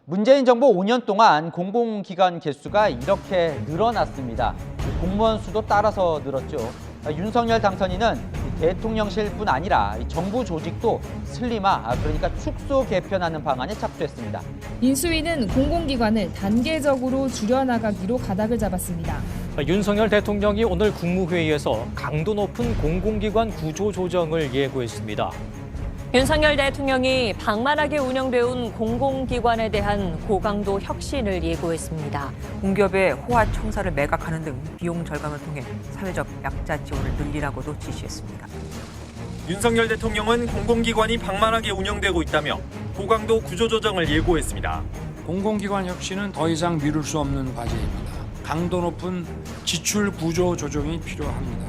문재인 정부 5년 동안 공공기관 개수가 이렇게 늘어났습니다. 공무원 수도 따라서 늘었죠. 윤석열 당선인은 대통령실뿐 아니라 정부 조직도 슬림화, 그러니까 축소 개편하는 방안에 착수했습니다. 인수위는 공공기관을 단계적으로 줄여나가기로 가닥을 잡았습니다. 윤석열 대통령이 오늘 국무회의에서 강도 높은 공공기관 구조 조정을 예고했습니다. 윤석열 대통령이 방만하게 운영되어 공공기관에 대한 고강도 혁신을 예고했습니다. 공기업의 호화 청사를 매각하는 등 비용 절감을 통해 사회적 약자 지원을 늘리라고도 지시했습니다. 윤석열 대통령은 공공기관이 방만하게 운영되고 있다며 고강도 구조조정을 예고했습니다. 공공기관 혁신은 더 이상 미룰 수 없는 과제입니다. 강도 높은 지출 구조 조정이 필요합니다.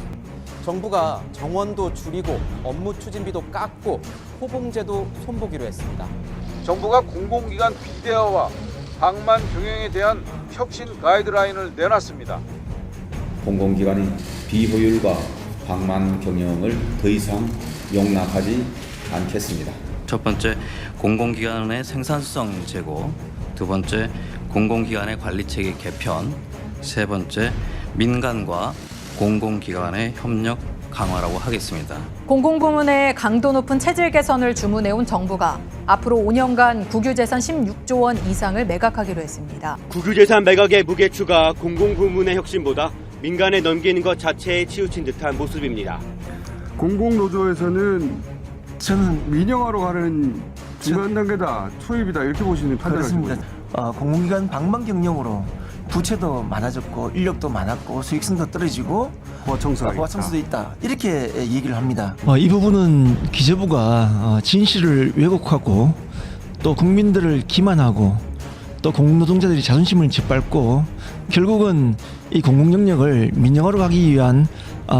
정부가 정원도 줄이고 업무 추진비도 깎고 호봉제도 손보기로 했습니다. 정부가 공공기관 비대화와 방만 경영에 대한 혁신 가이드라인을 내놨습니다. 공공기관의 비효율과 방만 경영을 더 이상 용납하지 않겠습니다. 첫 번째, 공공기관의 생산성 제고. 두 번째, 공공기관의 관리체계 개편. 세 번째, 민간과 공공기관의 협력 강화라고 하겠습니다. 공공부문의 강도 높은 체질 개선을 주문해온 정부가 앞으로 5년간 국유재산 16조 원 이상을 매각하기로 했습니다. 국유재산 매각의 무게추가 공공부문의 혁신보다 민간에 넘기는 것 자체에 치우친 듯한 모습입니다. 공공노조에서는 저는 민영화로 가는 중간 단계다, 투입이다 이렇게 보시는 판단하십니다. 공공기관 방만 경영으로 부채도 많아졌고 인력도 많았고 수익성도 떨어지고 호화청소도 있다 이렇게 얘기를 합니다. 이 부분은 기재부가 진실을 왜곡하고 또 국민들을 기만하고 또 공노동자들이 자존심을 짓밟고 결국은 이 공공 영역을 민영화로 가기 위한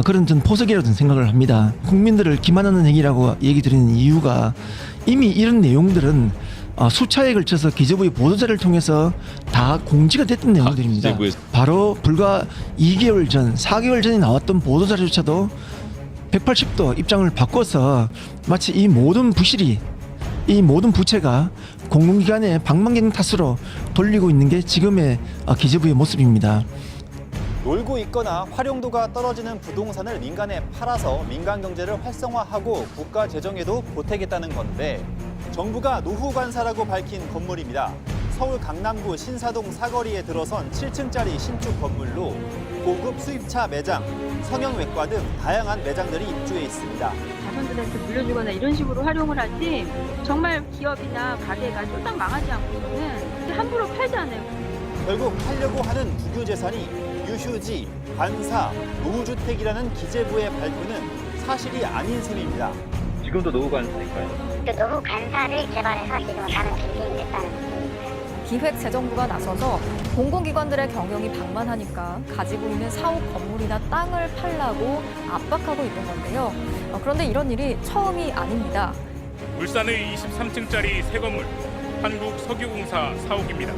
그런 전 포석이라고 생각을 합니다. 국민들을 기만하는 행위라고 얘기 드리는 이유가 이미 이런 내용들은 수차에 걸쳐서 기재부의 보도자를 통해서 다 공지가 됐던 내용들입니다. 바로 불과 2개월 전, 4개월 전에 나왔던 보도자료조차도 180도 입장을 바꿔서 마치 이 모든 부실이, 이 모든 부채가 공공기관의 방만경 탓으로 돌리고 있는 게 지금의 기재부의 모습입니다. 놀고 있거나 활용도가 떨어지는 부동산을 민간에 팔아서 민간 경제를 활성화하고 국가 재정에도 보태겠다는 건데 정부가 노후관사라고 밝힌 건물입니다. 서울 강남구 신사동 사거리에 들어선 7층짜리 신축 건물로 고급 수입차 매장, 성형외과 등 다양한 매장들이 입주해 있습니다. 자손들한테 물려주거나 이런 식으로 활용을 하지 정말 기업이나 가게가 쫄딱 망하지 않고서는 함부로 팔지 않아요. 결국 팔려고 하는 국유재산이 유휴지, 관사, 노후주택이라는 기재부의 발표는 사실이 아닌 셈입니다. 지금도 노후관사니까요. 노후관사를 개발해서 지금 다른 빌딩이 됐다는 기획재정부가 나서서 공공기관들의 경영이 방만하니까 가지고 있는 사옥 건물이나 땅을 팔라고 압박하고 있는 건데요. 그런데 이런 일이 처음이 아닙니다. 울산의 23층짜리 새 건물, 한국석유공사 사옥입니다.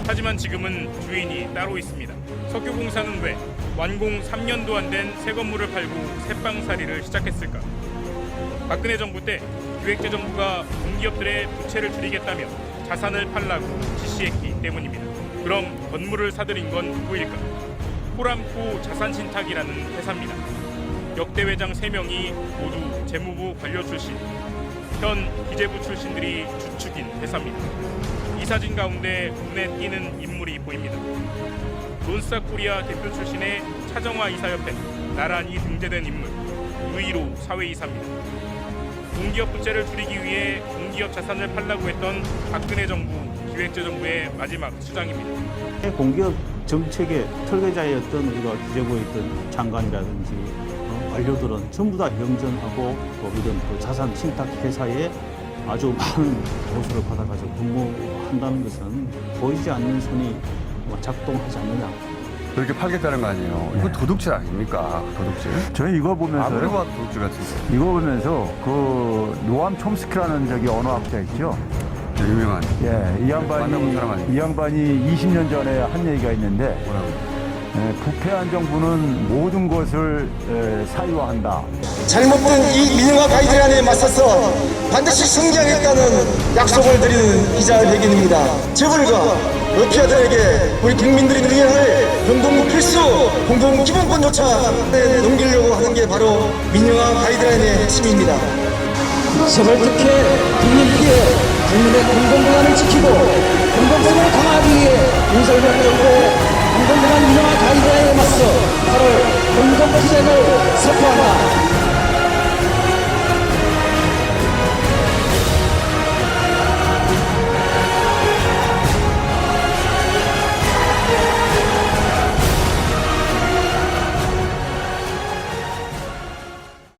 하지만 지금은 주인이 따로 있습니다. 석유공사는 왜 완공 3년도 안 된 새 건물을 팔고 새빵살이를 시작했을까? 박근혜 정부 때 기획재정부가 공기업들의 부채를 줄이겠다며 자산을 팔라고 지시했기 때문입니다. 그럼 건물을 사들인 건 누구일까? 호람코 자산신탁이라는 회사입니다. 역대 회장 3명이 모두 재무부 관료 출신, 현 기재부 출신들이 주축인 회사입니다. 이 사진 가운데 눈에 띄는 인물이 보입니다. 론스타코리아 대표 출신의 차정화 이사 옆에 나란히 등재된 인물, 유일호 사회이사입니다. 공기업 부채를 줄이기 위해 공기업 자산을 팔라고 했던 박근혜 정부 기획재정부의 마지막 수장입니다. 공기업 정책의 설계자였던 우리가 기재부에 있던 장관이라든지 관료들은 전부 다 경전하고 또 이런 그 자산 신탁 회사에 아주 많은 보수를 받아가지고 근무한다는 것은 보이지 않는 손이 작동하지 않느냐. 그렇게 팔겠다는 거 아니에요. 이거 도둑질 아닙니까? 도둑질. 저는 이거 보면서 아무래도 도둑질 같은데. 이거 보면서 그 노암 촘스키라는 언어학자 있죠. 네, 유명한. 이 양반이 20년 전에 한 얘기가 있는데 부패한 정부는 모든 것을 사유화한다. 잘못된 이 민영화 가이드라인에 맞서서 반드시 성장했다는 약속을 드리는 기자회견입니다. 재벌과 마피아들에게 우리 국민들이 누려야 할 공공 필수 공공기본권조차 넘기려고 하는 게 바로 민영화 가이드라인의 핵심입니다. 서울특혜 국민 피해 국민의 공공기관을 지키고 공공성을 강화하기 위해 윤석열 정부의 공공기관 민영화 가이드라인에 맞서 8월 공공투쟁을 선포한다.